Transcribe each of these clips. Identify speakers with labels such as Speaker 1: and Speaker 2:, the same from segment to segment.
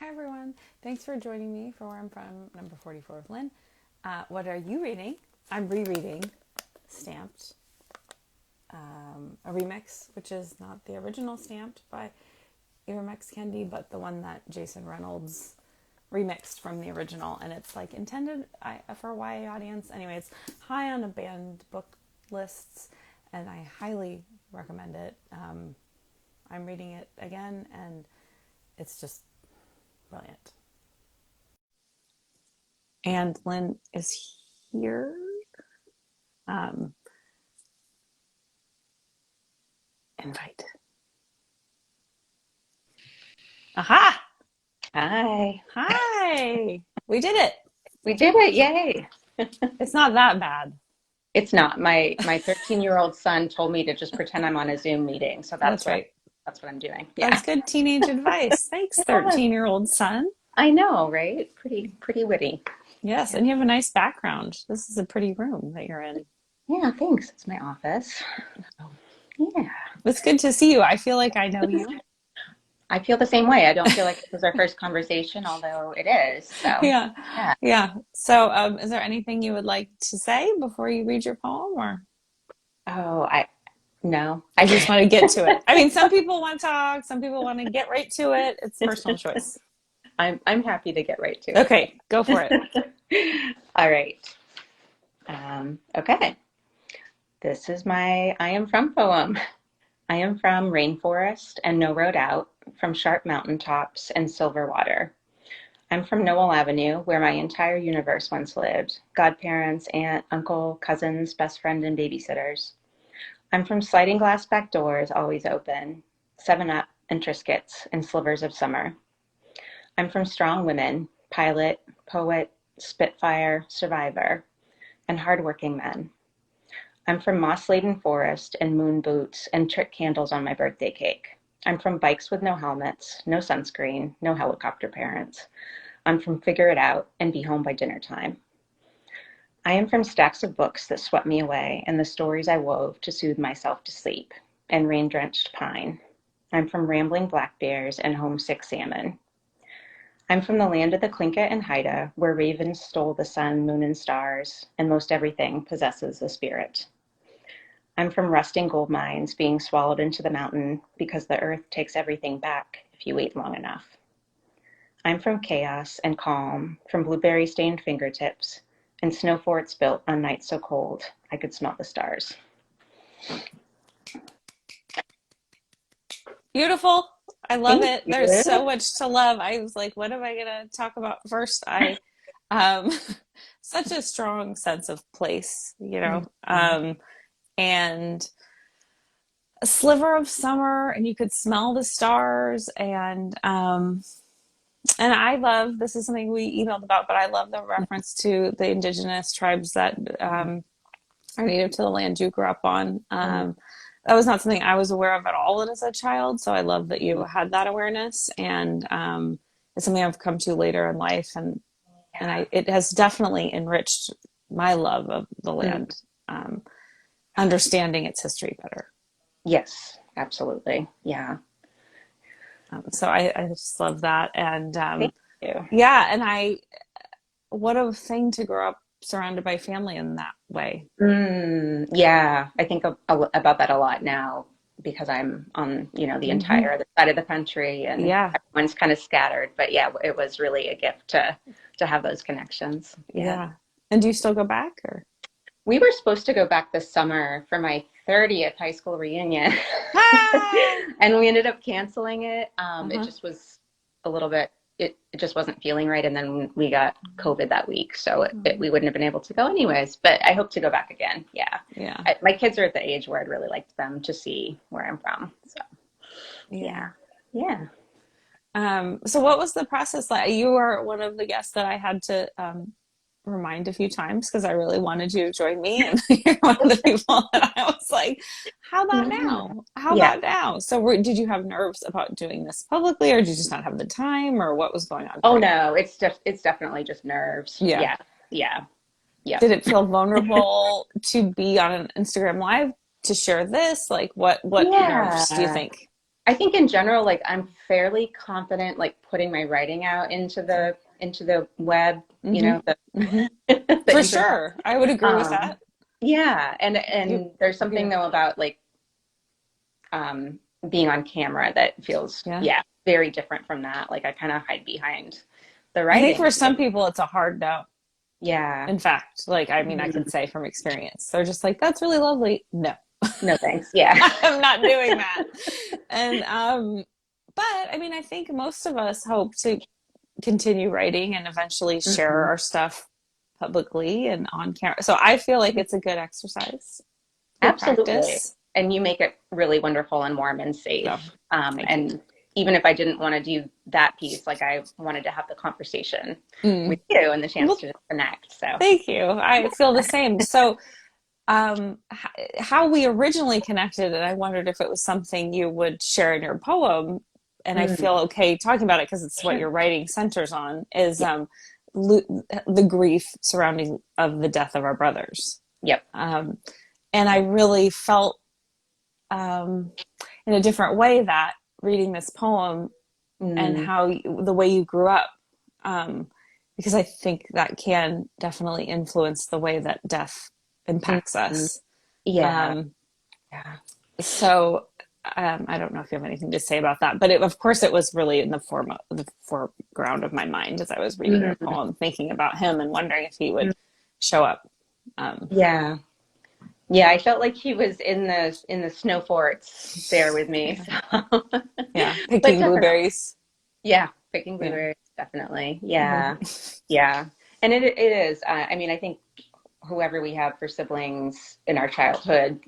Speaker 1: Hi everyone. Thanks for joining me for Where I'm From, number 44 with Lynn. What are you reading? I'm rereading Stamped, a remix, which is not the original Stamped by Irmex Kendi, but the one that Jason Reynolds remixed from the original, and it's like intended for a YA audience. Anyway, it's high on a banned book lists, and I highly recommend it. I'm reading it again, and it's just brilliant. And Lynn is here. Invite. Aha!
Speaker 2: Hi.
Speaker 1: Hi! We did it.
Speaker 2: We did it. Yay.
Speaker 1: It's not that bad.
Speaker 2: It's not. My 13-year-old son told me to just pretend I'm on a Zoom meeting. So
Speaker 1: That's
Speaker 2: that's what
Speaker 1: right.
Speaker 2: that's what I'm doing.
Speaker 1: That's
Speaker 2: Yeah.
Speaker 1: good teenage advice. Thanks,
Speaker 2: Yeah.
Speaker 1: 13-year-old son.
Speaker 2: I know, right? Pretty witty.
Speaker 1: Yes,
Speaker 2: Yeah.
Speaker 1: and you have a nice background. This is a pretty room that you're in.
Speaker 2: Yeah, thanks. It's my office. Yeah.
Speaker 1: It's good to see you. I feel like I know you.
Speaker 2: I feel the same way. I don't feel like this was our first conversation, although it is. So,
Speaker 1: Yeah.
Speaker 2: yeah.
Speaker 1: Yeah. So, is there anything you would like to say before you read your poem, or
Speaker 2: Oh, I no.
Speaker 1: you just
Speaker 2: I
Speaker 1: want to get to it? I mean, some people want to talk, some people want to get right to it. It's personal choice.
Speaker 2: I'm happy to get right to
Speaker 1: Okay, go for it.
Speaker 2: it. All right. Okay. This is my I am from poem. I am from rainforest and no road out, from sharp mountaintops and silver water. I'm from Noel Avenue, where my entire universe once lived. Godparents, aunt, uncle, cousins, best friend, and babysitters. I'm from sliding glass back doors, always open, 7-Up and Triscuits and slivers of summer. I'm from strong women, pilot, poet, spitfire, survivor, and hardworking men. I'm from moss-laden forest and moon boots and trick candles on my birthday cake. I'm from bikes with no helmets, no sunscreen, no helicopter parents. I'm from figure it out and be home by dinner time. I am from stacks of books that swept me away and the stories I wove to soothe myself to sleep and rain-drenched pine. I'm from rambling black bears and homesick salmon. I'm from the land of the Tlingit and Haida, where ravens stole the sun, moon, and stars, and most everything possesses a spirit. I'm from rusting gold mines being swallowed into the mountain because the earth takes everything back if you wait long enough. I'm from chaos and calm, from blueberry stained fingertips and snow forts built on nights so cold I could smell the stars.
Speaker 1: Beautiful. I love
Speaker 2: Thank
Speaker 1: it. There's
Speaker 2: you.
Speaker 1: so much to love. I was like, what am I gonna talk about first? Um, such a strong sense of place, and a sliver of summer, and you could smell the stars, and I love, this is something we emailed about, but I love the reference to the indigenous tribes that are native to the land you grew up on. That was not something I was aware of at all as a child. So I love that you had that awareness, and it's something I've come to later in life, and it has definitely enriched my love of the land, understanding its history better.
Speaker 2: Yes, absolutely. Yeah.
Speaker 1: So I just love that, and
Speaker 2: Thank you.
Speaker 1: yeah, and what a thing to grow up surrounded by family in that way.
Speaker 2: Yeah, I think about that a lot now because I'm on, the
Speaker 1: Hmm.
Speaker 2: entire other side of the country and
Speaker 1: Yeah,
Speaker 2: everyone's kind of scattered. But yeah, it was really a gift to have those connections. Yeah.
Speaker 1: yeah. And do you still go back, or?
Speaker 2: We were supposed to go back this summer for my 30th high school reunion,
Speaker 1: Ah!
Speaker 2: and we ended up canceling it. It
Speaker 1: Uh-huh.
Speaker 2: just was a little bit, it just wasn't feeling right. And then we got COVID that week, so we wouldn't have been able to go anyways. But I hope to go back again. Yeah.
Speaker 1: Yeah,
Speaker 2: My kids are at the age where I'd really like them to see where I'm from. So,
Speaker 1: yeah.
Speaker 2: yeah. Yeah.
Speaker 1: So what was the process like? You were one of the guests that I had to remind a few times because I really wanted you to join me, and you're one of the people that I was like, "How about
Speaker 2: Yeah.
Speaker 1: now? How
Speaker 2: Yeah.
Speaker 1: about now?" So did you have nerves about doing this publicly, or did you just not have the time, or what was going on
Speaker 2: Oh
Speaker 1: for you?
Speaker 2: no, it's definitely just nerves.
Speaker 1: Yeah.
Speaker 2: Yeah. Yeah.
Speaker 1: Did
Speaker 2: Yep.
Speaker 1: it feel vulnerable to be on an Instagram live to share this? Like what nerves do you
Speaker 2: Yeah.
Speaker 1: think?
Speaker 2: I think in general, like I'm fairly confident, like putting my writing out into the web, you
Speaker 1: Mm-hmm.
Speaker 2: know, the
Speaker 1: Mm-hmm.
Speaker 2: the
Speaker 1: For
Speaker 2: internet.
Speaker 1: sure. I would agree with
Speaker 2: Um,
Speaker 1: that.
Speaker 2: yeah,
Speaker 1: You,
Speaker 2: and there's
Speaker 1: yeah.
Speaker 2: something though about like um, being on camera that feels,
Speaker 1: Yeah.
Speaker 2: yeah, very different from that. Like I kind of hide behind the
Speaker 1: I think
Speaker 2: writing.
Speaker 1: for some people it's a hard no.
Speaker 2: Yeah.
Speaker 1: In fact, like, I mean, I could
Speaker 2: Mhm.
Speaker 1: say from experience, they're just like, that's really lovely. No,
Speaker 2: No thanks. Yeah.
Speaker 1: I'm not doing that. And, but I mean, I think most of us hope to continue writing and eventually share
Speaker 2: Mhm.
Speaker 1: our stuff publicly and on camera. So I feel like it's a good exercise, good
Speaker 2: Absolutely.
Speaker 1: practice.
Speaker 2: And you make it really wonderful and warm and
Speaker 1: So
Speaker 2: safe.
Speaker 1: thank you.
Speaker 2: And even if I didn't want to do that piece, like I wanted to have the conversation with
Speaker 1: Mm.
Speaker 2: you and the chance
Speaker 1: Well,
Speaker 2: to connect. So,
Speaker 1: thank you. I feel the same. So, how we originally connected, and I wondered if it was something you would share in your poem, and I
Speaker 2: mm,
Speaker 1: feel okay talking about it because it's what
Speaker 2: sure.
Speaker 1: your writing centers on, is
Speaker 2: Yeah.
Speaker 1: the grief surrounding of the death of our brothers.
Speaker 2: Yep.
Speaker 1: Um, and I really felt um, in a different way that reading this poem and
Speaker 2: Mm,
Speaker 1: how the way you grew up, um, because I think that can definitely influence the way that death
Speaker 2: mm,
Speaker 1: impacts
Speaker 2: mm.
Speaker 1: us.
Speaker 2: Yeah.
Speaker 1: Um,
Speaker 2: Yeah.
Speaker 1: so I don't know if you have anything to say about that, but of course it was really in the foreground of my mind as I was reading your
Speaker 2: Mm,
Speaker 1: poem, thinking about him and wondering if he
Speaker 2: mm.
Speaker 1: would show up. Um,
Speaker 2: Yeah. Yeah. I felt like he was in the snow forts there with me.
Speaker 1: yeah,
Speaker 2: So,
Speaker 1: yeah,
Speaker 2: but
Speaker 1: picking
Speaker 2: definitely.
Speaker 1: blueberries.
Speaker 2: Yeah. Picking
Speaker 1: Yeah.
Speaker 2: blueberries. Definitely. Yeah.
Speaker 1: Mm-hmm.
Speaker 2: Yeah. And it is. I mean, I think whoever we have for siblings in our childhood,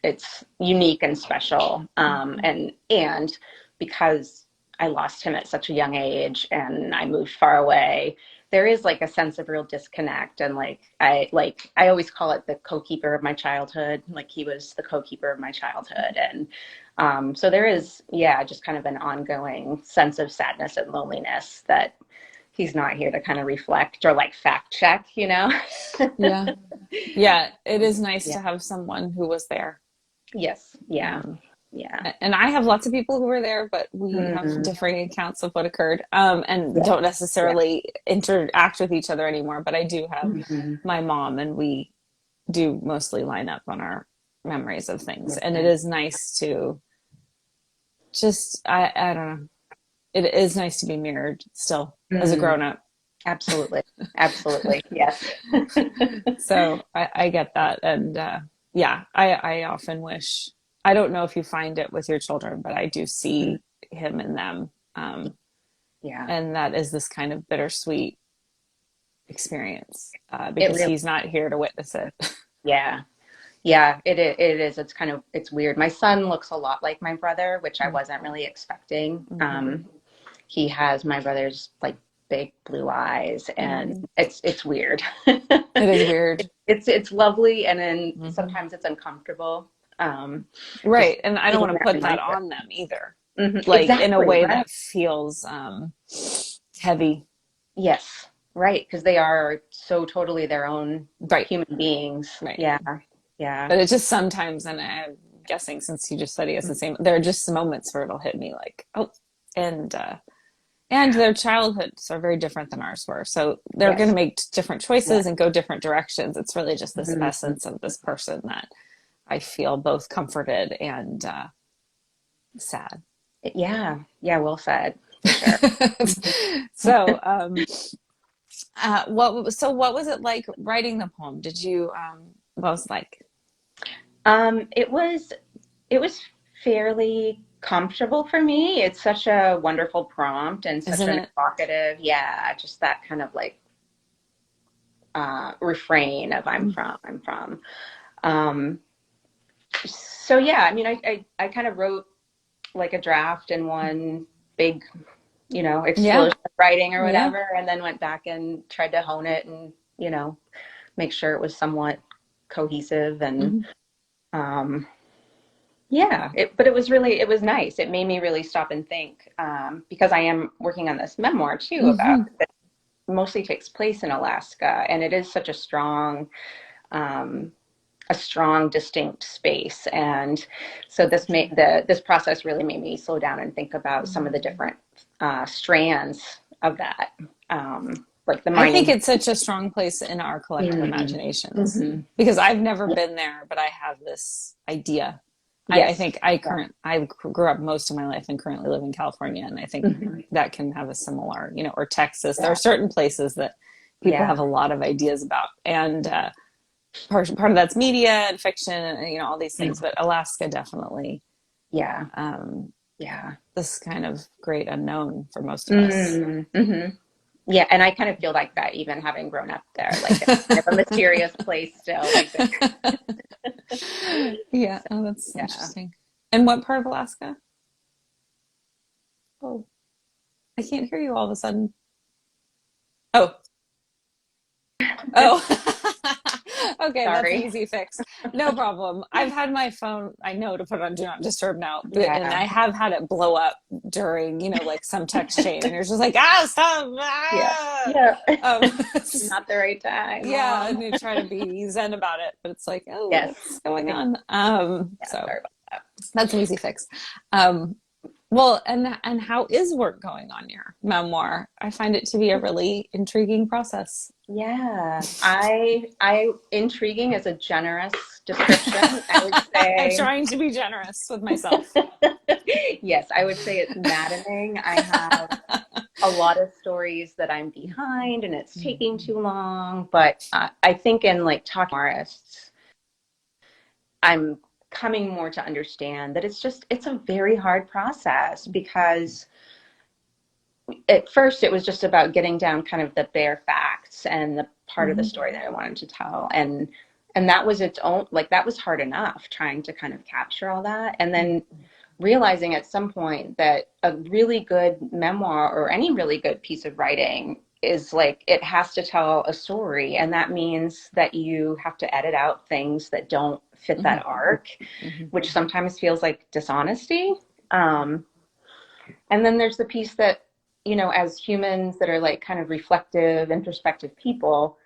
Speaker 2: it's unique and special. And because I lost him at such a young age and I moved far away, there is like a sense of real disconnect. And I always call it the co-keeper of my childhood. Like he was the co-keeper of my childhood. And so there is, yeah, just kind of an ongoing sense of sadness and loneliness that he's not here to kind of reflect or like fact check, you know?
Speaker 1: Yeah, yeah, it is nice
Speaker 2: Yeah.
Speaker 1: to have someone who was there.
Speaker 2: Yes. Yeah.
Speaker 1: Um,
Speaker 2: Yeah.
Speaker 1: and I have lots of people who were there, but we have
Speaker 2: Mm,
Speaker 1: differing accounts of what occurred, and
Speaker 2: yeah.
Speaker 1: don't
Speaker 2: Yeah.
Speaker 1: necessarily interact with each other anymore. But I do have
Speaker 2: Mhm.
Speaker 1: my mom, and we do mostly line up on our memories of things. And it
Speaker 2: Okay.
Speaker 1: is nice to just, I don't know, it is nice to be mirrored still as a
Speaker 2: Mm,
Speaker 1: grown up.
Speaker 2: absolutely. Absolutely. Yes.
Speaker 1: So I get that. And yeah, I often wish, I don't know if you find it with your children, but I do
Speaker 2: Mm,
Speaker 1: see him in them.
Speaker 2: yeah.
Speaker 1: And that is this kind of bittersweet experience
Speaker 2: It
Speaker 1: because
Speaker 2: really,
Speaker 1: he's not here to witness it.
Speaker 2: yeah. Yeah, it is. It's kind of, it's weird. My son looks a lot like my brother, which I wasn't really expecting.
Speaker 1: Mm-hmm.
Speaker 2: He has my brother's like big blue eyes and
Speaker 1: Mm-hmm.
Speaker 2: it's weird.
Speaker 1: It is weird.
Speaker 2: It's lovely and then
Speaker 1: Mm-hmm.
Speaker 2: sometimes it's uncomfortable. Um, just
Speaker 1: Right. And I don't
Speaker 2: seeing
Speaker 1: want to
Speaker 2: that
Speaker 1: put that
Speaker 2: reminder.
Speaker 1: on them either.
Speaker 2: Mhm.
Speaker 1: Like in a
Speaker 2: Exactly,
Speaker 1: way
Speaker 2: right?
Speaker 1: that feels heavy.
Speaker 2: Yes, right, because they are so totally their own
Speaker 1: Right.
Speaker 2: human beings.
Speaker 1: Right.
Speaker 2: Yeah, yeah.
Speaker 1: But it's just sometimes, and I'm guessing since you just said he has the same, there are just moments where it'll hit me like, oh, and
Speaker 2: Yeah.
Speaker 1: their childhoods are very different than ours were, so they're going to
Speaker 2: Yes.
Speaker 1: make different
Speaker 2: Yeah.
Speaker 1: choices and go different directions. It's really just this
Speaker 2: Mhm.
Speaker 1: essence of this person that I feel both comforted and sad.
Speaker 2: Yeah. Yeah. Well said, for sure. Mhm.
Speaker 1: So, what was it like writing the poem? Did you what was it like?
Speaker 2: It was fairly comfortable for me. It's such a wonderful prompt and such
Speaker 1: Isn't
Speaker 2: an
Speaker 1: it?
Speaker 2: evocative, yeah, just that kind of like refrain of I'm from. Um, so yeah, I mean, I kind of wrote like a draft in one big, you know,
Speaker 1: Yeah,
Speaker 2: explosion of writing or
Speaker 1: yeah.
Speaker 2: whatever, and then went back and tried to hone it and, you know, make sure it was somewhat cohesive and
Speaker 1: Hmm.
Speaker 2: um, yeah, but it was really, it was nice. It made me really stop and think because I am working on this memoir too about
Speaker 1: Hmm.
Speaker 2: that mostly takes place in Alaska, and it is such a strong um, a strong, distinct space. And so this process really made me slow down and think about some of the different strands of that, like the
Speaker 1: I think
Speaker 2: mining.
Speaker 1: it's such a strong place in our collective
Speaker 2: Mm,
Speaker 1: imaginations
Speaker 2: mhm.
Speaker 1: because I've never
Speaker 2: Yeah.
Speaker 1: been there, but I have this idea. I
Speaker 2: Yes.
Speaker 1: think
Speaker 2: Yeah.
Speaker 1: I grew up most of my life and currently live in California, and I think
Speaker 2: Mhm.
Speaker 1: that can have a similar, or Texas. There are
Speaker 2: Yeah.
Speaker 1: certain places that people have
Speaker 2: Yeah.
Speaker 1: a lot of ideas about, and part of that's media and fiction, and all these things.
Speaker 2: Mm.
Speaker 1: But Alaska definitely,
Speaker 2: Yeah.
Speaker 1: um,
Speaker 2: Yeah.
Speaker 1: this kind of great unknown for most of us.
Speaker 2: Mm-hmm. Yeah, and I kind of feel like that even having grown up there. Like it's kind of a mysterious place still. Like
Speaker 1: Yeah,
Speaker 2: so,
Speaker 1: oh, that's
Speaker 2: yeah.
Speaker 1: interesting. And what part of Alaska? Oh, I can't hear you all of a sudden. Oh, oh. Okay, that's an
Speaker 2: Sorry.
Speaker 1: easy fix. No problem. I've had my phone, I know to put on Do Not Disturb now, and
Speaker 2: Yeah.
Speaker 1: I have had it blow up during, like some text chain, and you're just like, stop,
Speaker 2: Yeah.
Speaker 1: ah.
Speaker 2: Yeah.
Speaker 1: Um,
Speaker 2: Not the right time,
Speaker 1: yeah,
Speaker 2: Mom.
Speaker 1: and you try to be zen about it, but it's like, oh,
Speaker 2: Yes.
Speaker 1: what's going
Speaker 2: Yeah,
Speaker 1: on? So
Speaker 2: sorry about that.
Speaker 1: that's an easy fix. Um, Well, and how is work going on your memoir? I find it to be a really intriguing process.
Speaker 2: Yeah. I intriguing is a generous description. I would
Speaker 1: I'm
Speaker 2: say
Speaker 1: trying to be generous with myself.
Speaker 2: yes, I would say it's maddening. I have a lot of stories that I'm behind and it's taking too long. But I think in like talking to artists, I'm coming more to understand that it's a very hard process because at first it was just about getting down kind of the bare facts and the part of the
Speaker 1: Mm-hmm.
Speaker 2: story that I wanted to tell. And that was its own, like that was hard enough trying to kind of capture all that. And then realizing at some point that a really good memoir or any really good piece of writing is like it has to tell a story, and that means that you have to edit out things that don't fit
Speaker 1: Mm-hmm.
Speaker 2: that arc,
Speaker 1: Mm-hmm.
Speaker 2: which sometimes feels like dishonesty. um, and then there's the piece that, as humans that are like kind of reflective introspective people,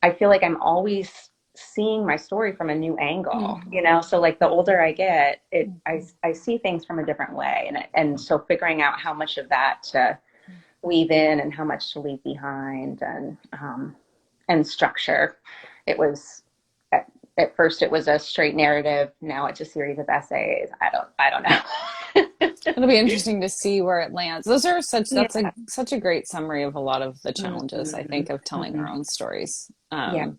Speaker 2: I feel like I'm always seeing my story from a new angle, so like the older I get, I see things from a different way, and so figuring out how much of that to weave in and how much to leave behind, and structure. It was at first it was a straight narrative, now it's a series of essays. I don't know.
Speaker 1: It'll be interesting to see where it lands. Those are
Speaker 2: Yeah.
Speaker 1: such a great summary of a lot of the challenges, I
Speaker 2: Mm-hmm.
Speaker 1: think, of telling our
Speaker 2: Mm-hmm.
Speaker 1: own stories.
Speaker 2: Yeah.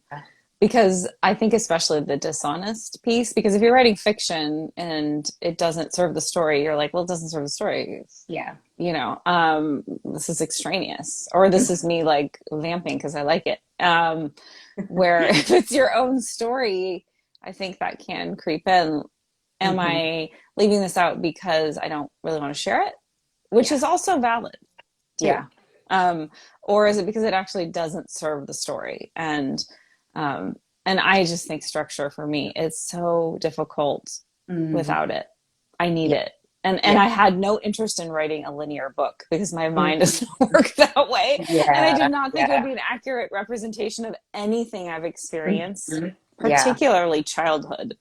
Speaker 1: Because I think especially the dishonest piece, because if you're writing fiction and it doesn't serve the story, you're like, well, it doesn't serve the story.
Speaker 2: Yeah.
Speaker 1: This is extraneous, or this is me like vamping because I like it. Where if it's your own story, I think that can creep in. Am
Speaker 2: Mm-hmm.
Speaker 1: I leaving this out because I don't really want to share it, which
Speaker 2: Yeah.
Speaker 1: is also valid too?
Speaker 2: Yeah.
Speaker 1: Or is it because it actually doesn't serve the story? Um, and I just think structure for me is so difficult
Speaker 2: Mm-hmm.
Speaker 1: without it. I need
Speaker 2: Yeah.
Speaker 1: it. And
Speaker 2: Yeah.
Speaker 1: I had no interest in writing a linear book because my mind
Speaker 2: Mm-hmm.
Speaker 1: doesn't work that way. And I
Speaker 2: Yeah.
Speaker 1: did not think it would
Speaker 2: Yeah.
Speaker 1: be an accurate representation of anything I've experienced,
Speaker 2: Mm-hmm. Yeah.
Speaker 1: particularly childhood.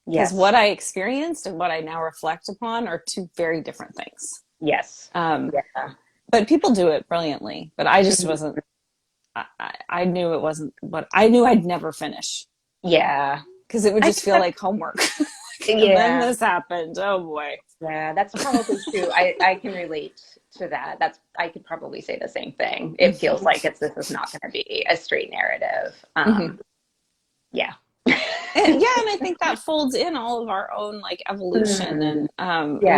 Speaker 1: Because
Speaker 2: Yes.
Speaker 1: what I experienced and what I now reflect upon are two very different things.
Speaker 2: Yes.
Speaker 1: Um,
Speaker 2: Yeah.
Speaker 1: but people do it brilliantly. But I just wasn't, I knew it wasn't what I knew I'd never finish
Speaker 2: Yeah.
Speaker 1: because it would
Speaker 2: I
Speaker 1: just
Speaker 2: think
Speaker 1: feel
Speaker 2: that's,
Speaker 1: like homework. And then
Speaker 2: yeah.
Speaker 1: this happened. Oh boy.
Speaker 2: Yeah, that's probably true. I can relate to that. I could probably say the same thing. It feels like this is not going to be a straight narrative.
Speaker 1: Mm-hmm.
Speaker 2: Yeah.
Speaker 1: And I think that folds in all of our own like evolution,
Speaker 2: Mm,
Speaker 1: and
Speaker 2: yeah.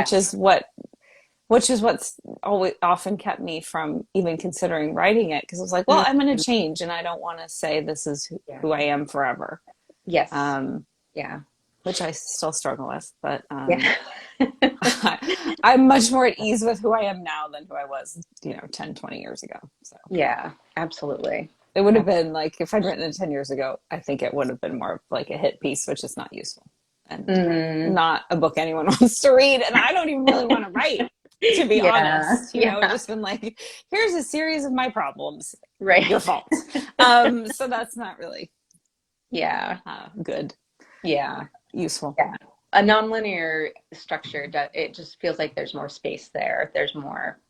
Speaker 1: which is what's always often kept me from even considering writing it because I was like, well,
Speaker 2: Mm,
Speaker 1: I'm going to change, and I don't want to say this is
Speaker 2: yeah.
Speaker 1: who I am forever.
Speaker 2: Yes.
Speaker 1: Um,
Speaker 2: Yeah.
Speaker 1: which I still struggle with, but
Speaker 2: Yeah.
Speaker 1: I'm much more at ease with who I am now than who I was, 10, 20 years ago. So
Speaker 2: Yeah. Absolutely.
Speaker 1: it would have been like if I'd written it 10 years ago, I think it would have been more of like a hit piece, which is not useful and
Speaker 2: Mm,
Speaker 1: not a book anyone wants to read. And I don't even really want to write, to be
Speaker 2: yeah.
Speaker 1: honest. It's
Speaker 2: Yeah.
Speaker 1: just been like, here's a series of my problems,
Speaker 2: Right.
Speaker 1: your fault. So that's not really
Speaker 2: Yeah.
Speaker 1: good.
Speaker 2: Yeah.
Speaker 1: useful.
Speaker 2: Yeah. A nonlinear structure, it just feels like there's more space there. There's more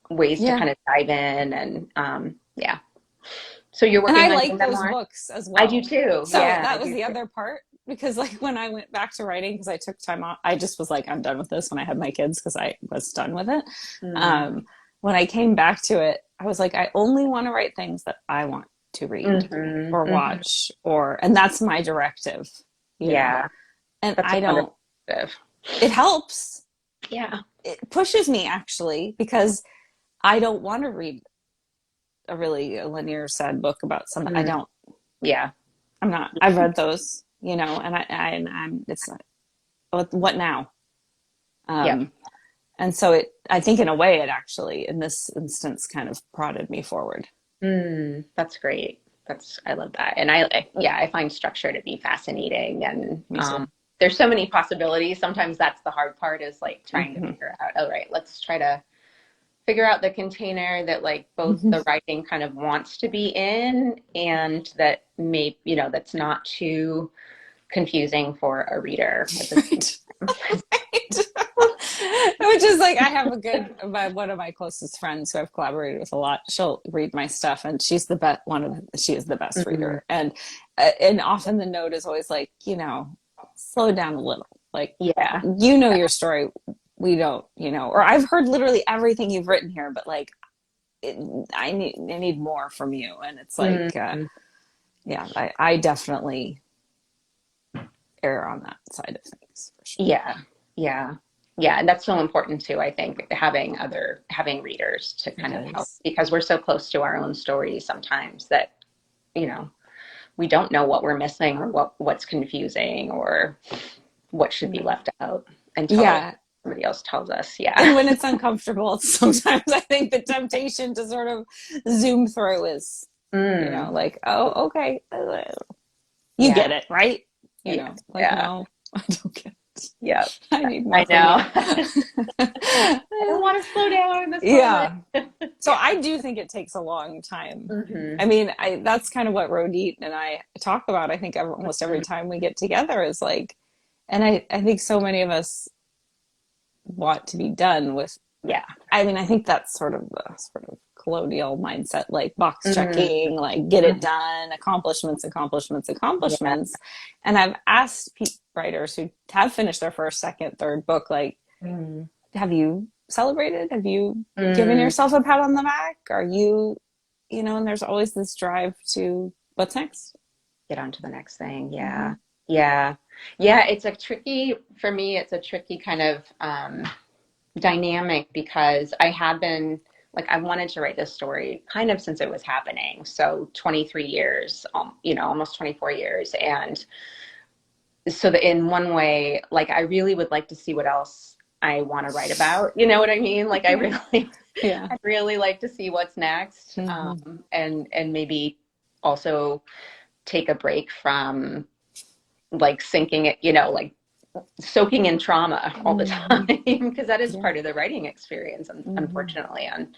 Speaker 2: ways to
Speaker 1: Yeah.
Speaker 2: kind of dive in and yeah. So you're
Speaker 1: And I
Speaker 2: working on your
Speaker 1: like those
Speaker 2: memoir?
Speaker 1: books as
Speaker 2: I do
Speaker 1: well.
Speaker 2: too.
Speaker 1: So
Speaker 2: Yeah, I
Speaker 1: that was
Speaker 2: do
Speaker 1: the
Speaker 2: too.
Speaker 1: other part because like when I went back to writing because I took time off, I just was like, I'm done with this when I had my kids because I was done with it.
Speaker 2: Mm.
Speaker 1: Um, when I came back to it, I was like, I only want to write things that I want to read
Speaker 2: Hmm.
Speaker 1: or
Speaker 2: Hmm.
Speaker 1: watch and that's my directive, you know.
Speaker 2: Yeah,
Speaker 1: And
Speaker 2: that's a
Speaker 1: I don't,
Speaker 2: wonderful perspective.
Speaker 1: it helps.
Speaker 2: Yeah.
Speaker 1: It pushes me actually because I don't want to read a really linear sad book about something. I
Speaker 2: Mm.
Speaker 1: don't.
Speaker 2: Yeah.
Speaker 1: I'm not. I've read those, you know, and I'm. It's not. What now?
Speaker 2: Yep.
Speaker 1: Um, and so it. I think in a way, it actually, in this instance, kind of prodded me forward.
Speaker 2: Mm, that's great. I love that. And yeah, I find structure to be fascinating. And
Speaker 1: Me too.
Speaker 2: there's so many possibilities. Sometimes that's the hard part is like trying to
Speaker 1: Mm-hmm.
Speaker 2: figure out, all right, let's try to figure out the container that like both
Speaker 1: Mm-hmm.
Speaker 2: the writing kind of wants to be in and that that's not too confusing for a reader at the same
Speaker 1: Right. Right. Which is like I have one of my closest friends who I've collaborated with a lot. She'll read my stuff, and she's the best she is the best
Speaker 2: time.
Speaker 1: reader, and often the note is always like, you know, slow down a little, like
Speaker 2: Yeah.
Speaker 1: you know your story, we don't, you know, or I've heard literally everything you've written here, but like it, I need more from you, and it's like
Speaker 2: Mm-hmm.
Speaker 1: yeah, I definitely err on that side of things for sure.
Speaker 2: Yeah, yeah, yeah, and that's so important too. I think having readers to
Speaker 1: It
Speaker 2: kind of help
Speaker 1: is.
Speaker 2: because we're so close to our own stories sometimes that you know we don't know what we're missing or what's confusing or what should be left out until
Speaker 1: Yeah.
Speaker 2: somebody else tells us. Yeah.
Speaker 1: And when it's uncomfortable, sometimes I think the temptation to sort of zoom through is, you know,
Speaker 2: Mm,
Speaker 1: like, oh, okay, you
Speaker 2: yeah,
Speaker 1: get it, right? You
Speaker 2: yeah,
Speaker 1: know, like,
Speaker 2: yeah,
Speaker 1: no, I don't get it.
Speaker 2: yeah.
Speaker 1: I need
Speaker 2: I
Speaker 1: more from
Speaker 2: know.
Speaker 1: you.
Speaker 2: I don't want to slow down in this moment.
Speaker 1: Yeah. So
Speaker 2: Yeah.
Speaker 1: I do think it takes a long time.
Speaker 2: Hmm.
Speaker 1: I mean, that's kind of what Rodit and I talk about. I think almost every time we get together is like, and I think so many of us want to be done with.
Speaker 2: Yeah.
Speaker 1: I mean, I think that's sort of the sort of colonial mindset, like box
Speaker 2: Mm-hmm.
Speaker 1: checking, like get it done, accomplishments, accomplishments,
Speaker 2: Yeah.
Speaker 1: accomplishments. And I've asked writers who have finished their first, second, third book, like,
Speaker 2: Mm.
Speaker 1: have you celebrated? Have you given
Speaker 2: Mm.
Speaker 1: yourself a pat on the back? Are you, you know, and there's always this drive to what's next?
Speaker 2: Get on to the next thing.
Speaker 1: Mm-hmm.
Speaker 2: Yeah. Yeah. Yeah. For me, it's a tricky kind of dynamic because I have been like, I wanted to write this story kind of since it was happening. So 23 years, almost 24 years. And so that in one way, like, I really would like to see what else I want to write about. You know what I mean? Like,
Speaker 1: Yeah. Yeah.
Speaker 2: I'd really like to see what's next.
Speaker 1: Mm-hmm.
Speaker 2: And maybe also take a break from like sinking it, like soaking in trauma all the
Speaker 1: Mm-hmm.
Speaker 2: time because that is
Speaker 1: Yeah.
Speaker 2: part of the writing experience,
Speaker 1: Mm-hmm.
Speaker 2: unfortunately, on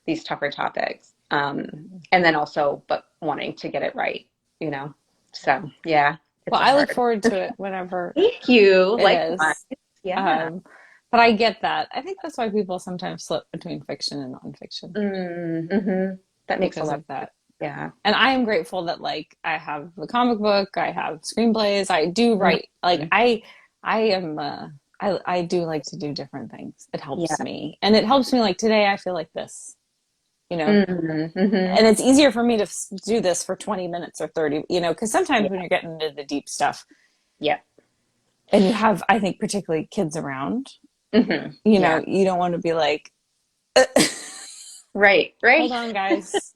Speaker 2: these tougher topics. And then also, but wanting to get it right, you know. So yeah, it's
Speaker 1: Well,
Speaker 2: a
Speaker 1: I look
Speaker 2: hard.
Speaker 1: forward to it whenever
Speaker 2: Thank you.
Speaker 1: it
Speaker 2: Likewise.
Speaker 1: is.
Speaker 2: Yeah.
Speaker 1: Um, but I get that. I think that's why people sometimes slip between fiction and nonfiction
Speaker 2: Mm-hmm. That makes a
Speaker 1: because
Speaker 2: lot
Speaker 1: of
Speaker 2: of sense.
Speaker 1: that.
Speaker 2: Yeah.
Speaker 1: And I am grateful that like I have the comic book, I have screenplays, I do write. Like
Speaker 2: Mm-hmm.
Speaker 1: I am I do like to do different things. It helps
Speaker 2: Yeah.
Speaker 1: me. And it helps me like today I feel like this, you know.
Speaker 2: Mm-hmm.
Speaker 1: And it's easier for me to do this for 20 minutes or 30, you know, because sometimes when
Speaker 2: Yeah.
Speaker 1: you're getting into the deep stuff
Speaker 2: Yeah.
Speaker 1: and you have, I think, particularly kids around,
Speaker 2: Mm-hmm.
Speaker 1: you
Speaker 2: Yeah.
Speaker 1: know, you don't want to be like,
Speaker 2: Right. Right.
Speaker 1: hold on, guys,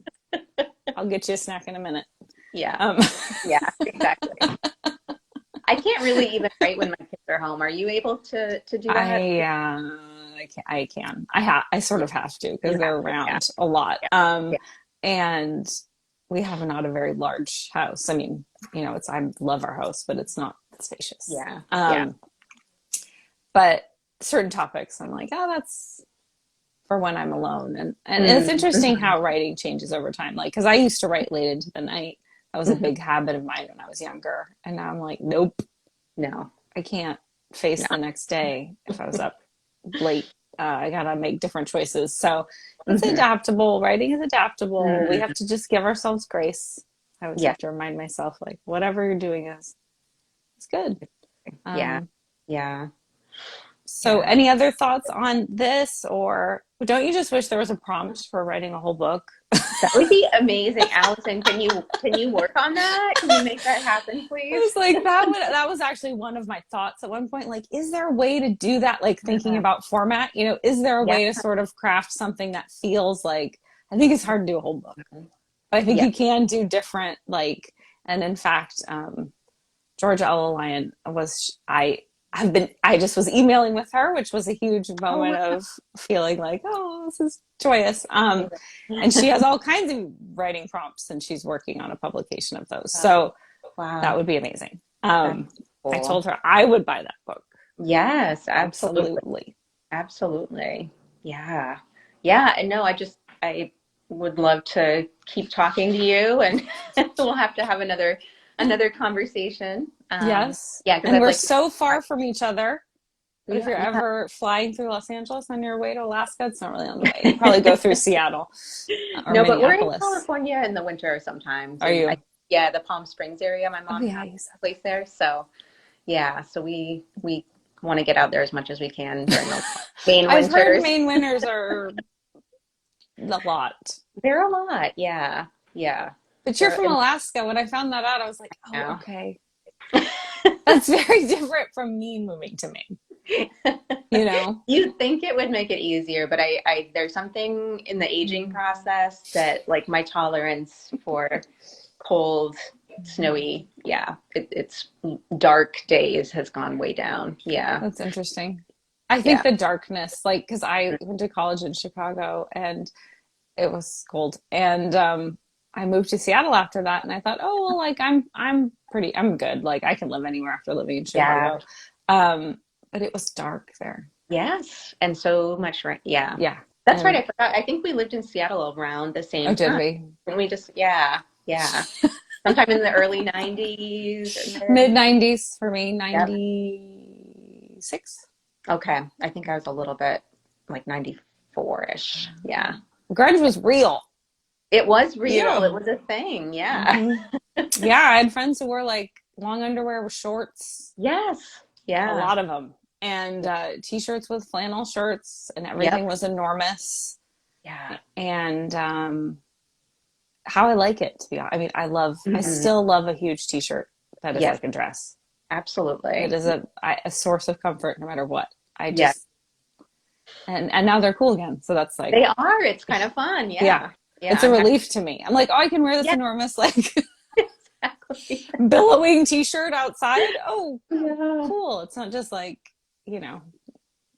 Speaker 1: I'll get you a snack in a minute.
Speaker 2: Yeah.
Speaker 1: Um,
Speaker 2: Yeah. Exactly. I can't really even write when my kids are home. Are you able to do that?
Speaker 1: I can. I sort of have to because
Speaker 2: You
Speaker 1: they're
Speaker 2: have to. Yeah.
Speaker 1: around a lot.
Speaker 2: Yeah. Yeah.
Speaker 1: And we have not a very large house. I mean, you know, I love our house, but it's not spacious.
Speaker 2: Yeah. Yeah.
Speaker 1: But certain topics, I'm like, oh, that's for when I'm alone. And it's interesting
Speaker 2: Mm-hmm.
Speaker 1: how writing changes over time. Like, because I used to write late into the night. That was a
Speaker 2: Mm-hmm.
Speaker 1: big habit of mine when I was younger. And now I'm like, nope.
Speaker 2: No,
Speaker 1: I can't face
Speaker 2: no.
Speaker 1: the next day if I was up late. I gotta make different choices. So it's
Speaker 2: Hmm.
Speaker 1: adaptable. Writing is adaptable. We have
Speaker 2: Hmm.
Speaker 1: to just give ourselves grace. I always
Speaker 2: Yeah.
Speaker 1: have to remind myself, like, whatever you're doing is it's good.
Speaker 2: Yeah.
Speaker 1: Um,
Speaker 2: Yeah.
Speaker 1: so
Speaker 2: Yeah.
Speaker 1: any other thoughts on this, or don't you just wish there was a prompt for writing a whole book?
Speaker 2: That would be amazing. Allison, can you work on that? Can you make that happen,
Speaker 1: It
Speaker 2: please?
Speaker 1: was like that was actually one of my thoughts at one point. Like, is there a way to do that? Like thinking
Speaker 2: Yeah.
Speaker 1: about format, is there a
Speaker 2: Yeah.
Speaker 1: way to sort of craft something that feels like I think it's hard to do a whole book. But I think
Speaker 2: Yeah.
Speaker 1: you can do different, like, and in fact, Georgia Ella Lyon I just was emailing with her, which was a huge
Speaker 2: Oh,
Speaker 1: moment
Speaker 2: wow.
Speaker 1: of feeling like, oh, this is joyous. And she has all kinds of writing prompts and she's working on a publication of those. So that
Speaker 2: Wow.
Speaker 1: would be amazing.
Speaker 2: That's
Speaker 1: I
Speaker 2: cool.
Speaker 1: told her I would buy that book.
Speaker 2: Yes, absolutely.
Speaker 1: Absolutely.
Speaker 2: Absolutely. Yeah. Yeah. And no, I would love to keep talking to you and we'll have to have another conversation.
Speaker 1: Yes.
Speaker 2: Yeah, because
Speaker 1: And
Speaker 2: I'd
Speaker 1: we're
Speaker 2: like to
Speaker 1: so far from each other. But if
Speaker 2: yeah,
Speaker 1: you're
Speaker 2: yeah.
Speaker 1: ever flying through Los Angeles on your way to Alaska, it's not really on the way. You probably go through Seattle or
Speaker 2: No, but we're in
Speaker 1: Minneapolis.
Speaker 2: California in the winter sometimes.
Speaker 1: Are
Speaker 2: And
Speaker 1: you?
Speaker 2: yeah, the Palm Springs area, my
Speaker 1: Oh
Speaker 2: mom
Speaker 1: yeah,
Speaker 2: has
Speaker 1: you said
Speaker 2: a place there. So yeah, so we want to get out there as much as we can during the
Speaker 1: that.
Speaker 2: main
Speaker 1: I've heard
Speaker 2: winters.
Speaker 1: Maine winters are a lot.
Speaker 2: They're a lot. Yeah. Yeah.
Speaker 1: But you're
Speaker 2: They're
Speaker 1: from
Speaker 2: in
Speaker 1: Alaska. When I found that out, I was like, oh,
Speaker 2: now.
Speaker 1: okay. That's very different from me moving to Maine, you know?
Speaker 2: You'd think it would make it easier, but I there's something in the aging
Speaker 1: Mm-hmm.
Speaker 2: process that like my tolerance for cold, snowy, yeah, it's dark days has gone way down. Yeah.
Speaker 1: That's interesting. I think
Speaker 2: Yeah.
Speaker 1: the darkness, like, because I went to college in Chicago and it was cold, and I moved to Seattle after that, and I thought, oh, well, like I'm good. Like I can live anywhere after living in
Speaker 2: Yeah.
Speaker 1: Chicago. Um, but it was dark there.
Speaker 2: Yes. And so much rain. Yeah.
Speaker 1: Yeah,
Speaker 2: That's right.
Speaker 1: and
Speaker 2: I forgot. I think we lived in Seattle around the
Speaker 1: oh,
Speaker 2: same
Speaker 1: did
Speaker 2: time.
Speaker 1: we?
Speaker 2: And we just, yeah, yeah. Sometime in the early 90s.
Speaker 1: Mid '90s for me,
Speaker 2: Yep.
Speaker 1: '96.
Speaker 2: Okay. I think I was a little bit like 94-ish. Yeah.
Speaker 1: Grunge was real.
Speaker 2: It was
Speaker 1: You
Speaker 2: real. It
Speaker 1: know.
Speaker 2: was a thing. Yeah.
Speaker 1: Hmm. Yeah, I had friends who wore like long underwear with shorts,
Speaker 2: Yes.
Speaker 1: a
Speaker 2: Yeah.
Speaker 1: lot of them, and t-shirts with flannel shirts, and everything
Speaker 2: Yep.
Speaker 1: was enormous.
Speaker 2: Yeah.
Speaker 1: And how I like it, to be honest. I mean, I
Speaker 2: Mhm.
Speaker 1: still love a huge t-shirt that is
Speaker 2: Yes.
Speaker 1: like a dress. It
Speaker 2: Absolutely.
Speaker 1: is a source of comfort no matter what. I
Speaker 2: Yeah.
Speaker 1: just and now they're cool again, so that's like,
Speaker 2: They are. It's kind of fun.
Speaker 1: yeah,
Speaker 2: Yeah. Yeah.
Speaker 1: it's a
Speaker 2: I'm happy.
Speaker 1: relief to me. I'm like, oh, I can wear this
Speaker 2: Yeah.
Speaker 1: enormous like
Speaker 2: Exactly.
Speaker 1: billowing t-shirt outside. Oh,
Speaker 2: Yeah.
Speaker 1: cool. It's not just like, you know,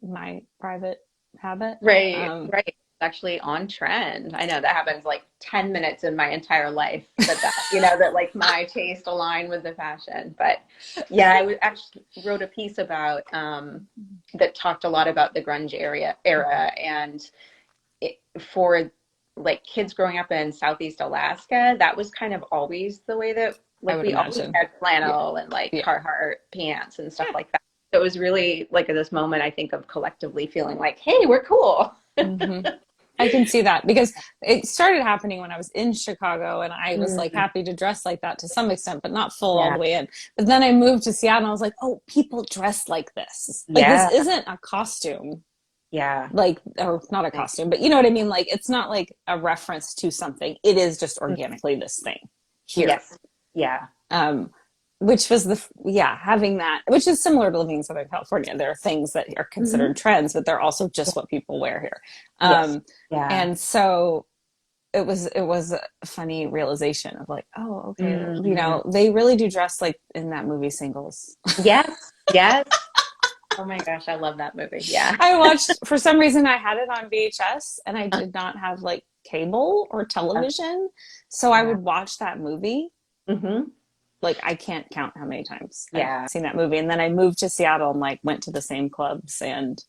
Speaker 1: my private habit.
Speaker 2: Right. Right. It's actually on trend. I know that happens like 10 minutes in my entire life that like my taste align with the fashion. But yeah, actually wrote a piece about that talked a lot about the grunge era and for like kids growing up in Southeast Alaska, that was kind of always the way that
Speaker 1: I
Speaker 2: like
Speaker 1: would
Speaker 2: we always
Speaker 1: imagine.
Speaker 2: had
Speaker 1: Yeah.
Speaker 2: flannel and like
Speaker 1: Yeah.
Speaker 2: Carhartt pants and stuff
Speaker 1: Yeah.
Speaker 2: like that. So it was really like at this moment, I think, of collectively feeling like, hey, we're cool.
Speaker 1: Hmm. I can see that because it started happening when I was in Chicago and I was like
Speaker 2: Mm,
Speaker 1: happy to dress like that to some extent, but not full all
Speaker 2: yeah.
Speaker 1: the way in. But then I moved to Seattle and I was like, oh, people dress like this. Like this
Speaker 2: Yeah.
Speaker 1: isn't a costume,
Speaker 2: Yeah.
Speaker 1: like, or not a costume, but you know what I mean? Like it's not like a reference to something. It is just organically this thing here.
Speaker 2: Yes. Yeah.
Speaker 1: Um, which was having that, which is similar to living in Southern California. There are things that are
Speaker 2: Hmm.
Speaker 1: considered trends, but they're also just what people wear here.
Speaker 2: Yes.
Speaker 1: Um,
Speaker 2: Yeah.
Speaker 1: and so it was a funny realization of like, oh, okay,
Speaker 2: Hmm.
Speaker 1: they really do dress like in that movie Singles.
Speaker 2: Yes. Yes. Oh my gosh, I love that movie. Yeah.
Speaker 1: I watched, for some reason I had it on VHS and I did not have like cable or television, so I
Speaker 2: Yeah.
Speaker 1: would watch that movie.
Speaker 2: Hmm.
Speaker 1: Like I can't count how many times I've
Speaker 2: Yeah.
Speaker 1: seen that movie. And then I moved to Seattle and like went to the same clubs and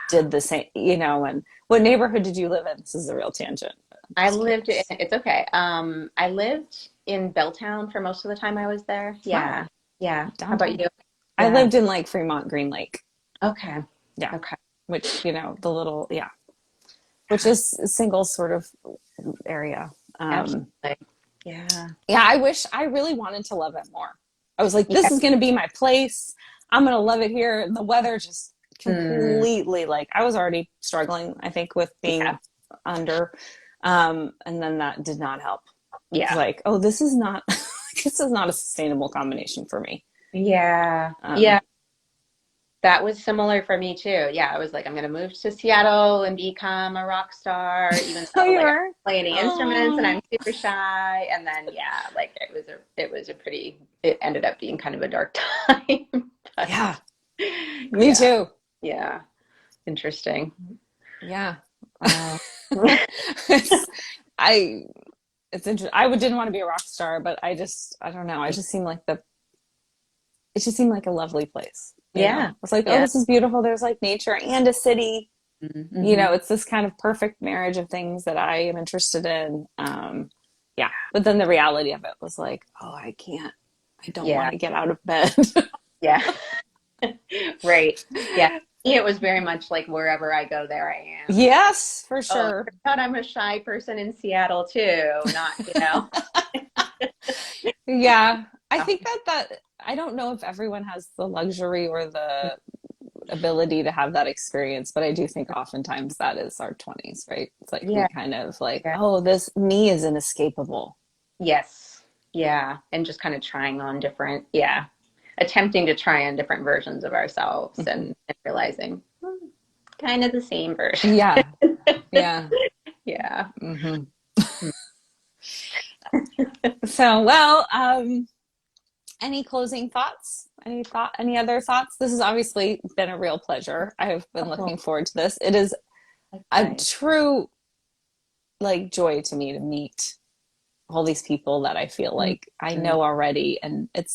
Speaker 1: did the same, and what neighborhood did you live in? This is a real tangent. I'm
Speaker 2: I
Speaker 1: just
Speaker 2: lived in,
Speaker 1: curious.
Speaker 2: it's okay. I lived in Belltown for most of the time I was there.
Speaker 1: Wow,
Speaker 2: Yeah. Yeah. How about
Speaker 1: downtown.
Speaker 2: you?
Speaker 1: I
Speaker 2: Yeah.
Speaker 1: lived in like Fremont Green Lake.
Speaker 2: Okay.
Speaker 1: Yeah.
Speaker 2: Okay.
Speaker 1: Which, the little, yeah, which is a single sort of area.
Speaker 2: Absolutely. Yeah.
Speaker 1: Yeah, I really wanted to love it more. I was like, this
Speaker 2: Yeah.
Speaker 1: is going to be my place. I'm going to love it here. And the weather just
Speaker 2: Mm,
Speaker 1: completely, like, I was already struggling, I think, with
Speaker 2: yeah.
Speaker 1: being under. And then that did not help. It's
Speaker 2: Yeah.
Speaker 1: like, oh, this is not, this is not a sustainable combination for me.
Speaker 2: Yeah.
Speaker 1: Um,
Speaker 2: Yeah. That was similar for me too. Yeah, I was like, I'm going to move to Seattle and become a rock star, even
Speaker 1: oh,
Speaker 2: though
Speaker 1: you
Speaker 2: like I
Speaker 1: were?
Speaker 2: don't play any instruments and
Speaker 1: Oh,
Speaker 2: I'm super shy. And then yeah, like it ended up being kind of a dark time. But
Speaker 1: yeah, me
Speaker 2: yeah,
Speaker 1: too.
Speaker 2: yeah, interesting.
Speaker 1: Yeah.
Speaker 2: Wow.
Speaker 1: it's, I, it's interesting. Didn't want to be a rock star, but I don't know. It just seemed like a lovely place.
Speaker 2: Yeah,
Speaker 1: It's like, oh,
Speaker 2: yeah.
Speaker 1: this is beautiful. There's like nature and a city.
Speaker 2: Mm-hmm.
Speaker 1: It's this kind of perfect marriage of things that I am interested in. Yeah. But then the reality of it was like, oh, I can't. I don't want
Speaker 2: Yeah,
Speaker 1: to get out of bed.
Speaker 2: yeah. Right. Yeah. It was very much like wherever I go, there I am.
Speaker 1: Yes, for
Speaker 2: Oh,
Speaker 1: sure.
Speaker 2: turns out I'm a shy person in Seattle too. Not.
Speaker 1: Yeah. I think that I don't know if everyone has the luxury or the ability to have that experience, but I do think oftentimes that is our 20s, right? It's like we
Speaker 2: Yeah.
Speaker 1: kind of like,
Speaker 2: Yeah.
Speaker 1: oh, this me is inescapable.
Speaker 2: Yes. Yeah. And just kind of trying on attempting to try on different versions of ourselves
Speaker 1: Mhm.
Speaker 2: and realizing kind of the same version.
Speaker 1: Yeah. Yeah.
Speaker 2: Yeah.
Speaker 1: Hmm. So, well, any closing thoughts? Any other thoughts? This has obviously been a real pleasure. I have been
Speaker 2: Oh,
Speaker 1: looking forward to this. It is a
Speaker 2: likewise.
Speaker 1: true like joy to me to meet all these people that I feel like I
Speaker 2: Mhm.
Speaker 1: know already, and it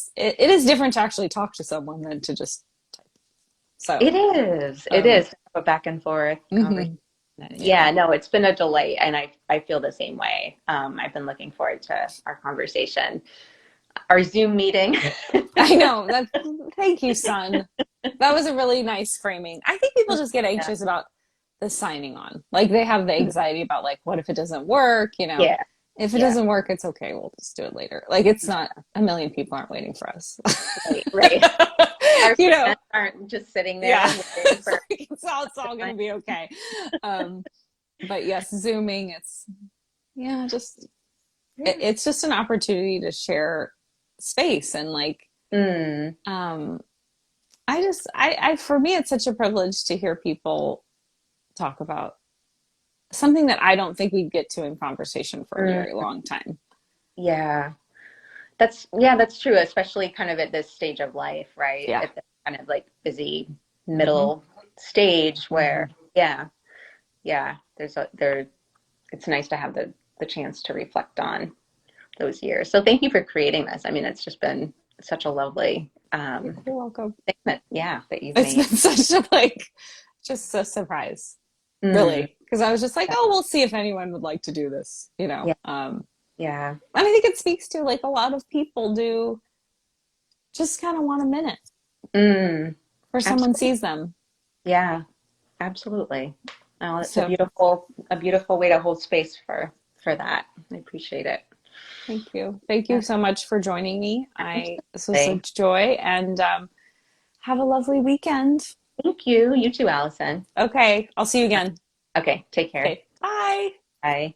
Speaker 1: is different to actually talk to someone than to just type. So,
Speaker 2: It is. It
Speaker 1: um,
Speaker 2: is a back and forth conversation.
Speaker 1: mhm, yeah,
Speaker 2: Yeah, no, it's been a delight, and I feel the same way. I've been looking forward to our conversation, our Zoom meeting.
Speaker 1: I know that. Thank you, son. That was a really nice framing. I think people just get
Speaker 2: Yeah,
Speaker 1: anxious about the signing on. Like they have the anxiety about like, what if it doesn't work?
Speaker 2: yeah,
Speaker 1: If it
Speaker 2: yeah.
Speaker 1: doesn't work, it's okay. We'll just do it later. Like it's not a million people aren't waiting for us.
Speaker 2: Right, right. Our
Speaker 1: you know,
Speaker 2: friends aren't just sitting
Speaker 1: yeah.
Speaker 2: there waiting for.
Speaker 1: It's all going to be okay. Um, but yes, Zooming, yeah, just,
Speaker 2: Yeah.
Speaker 1: it's just an opportunity to share space and like,
Speaker 2: Mm,
Speaker 1: um, for me, it's such a privilege to hear people talk about something that I don't think we'd get to in conversation for a very
Speaker 2: mm,
Speaker 1: long time.
Speaker 2: yeah. That's true, especially kind of at this stage of life, right?
Speaker 1: Yeah.
Speaker 2: At the kind of like busy
Speaker 1: Hmm.
Speaker 2: middle stage where,
Speaker 1: Hmm.
Speaker 2: yeah, yeah, it's nice to have the chance to reflect on those years. So thank you for creating this. I mean, it's just been such a lovely
Speaker 1: You're welcome.
Speaker 2: thing that you've
Speaker 1: It's been
Speaker 2: made.
Speaker 1: such a like, just a surprise,
Speaker 2: Mm,
Speaker 1: really, because I was just like, oh, we'll see if anyone would like to do this,
Speaker 2: yeah, yeah.
Speaker 1: And I think it speaks to like a lot of people do just kind of want a minute
Speaker 2: Mm,
Speaker 1: where someone
Speaker 2: absolutely.
Speaker 1: sees them.
Speaker 2: Yeah, absolutely. Oh, it's
Speaker 1: So
Speaker 2: a beautiful way to hold space for that. I appreciate it.
Speaker 1: thank
Speaker 2: Yeah,
Speaker 1: you so much for joining me. This was a
Speaker 2: absolutely.
Speaker 1: joy, and have a lovely weekend.
Speaker 2: Thank you. You too, Allison.
Speaker 1: Okay, I'll see you again.
Speaker 2: Okay, take care.
Speaker 1: Okay, bye.
Speaker 2: Bye.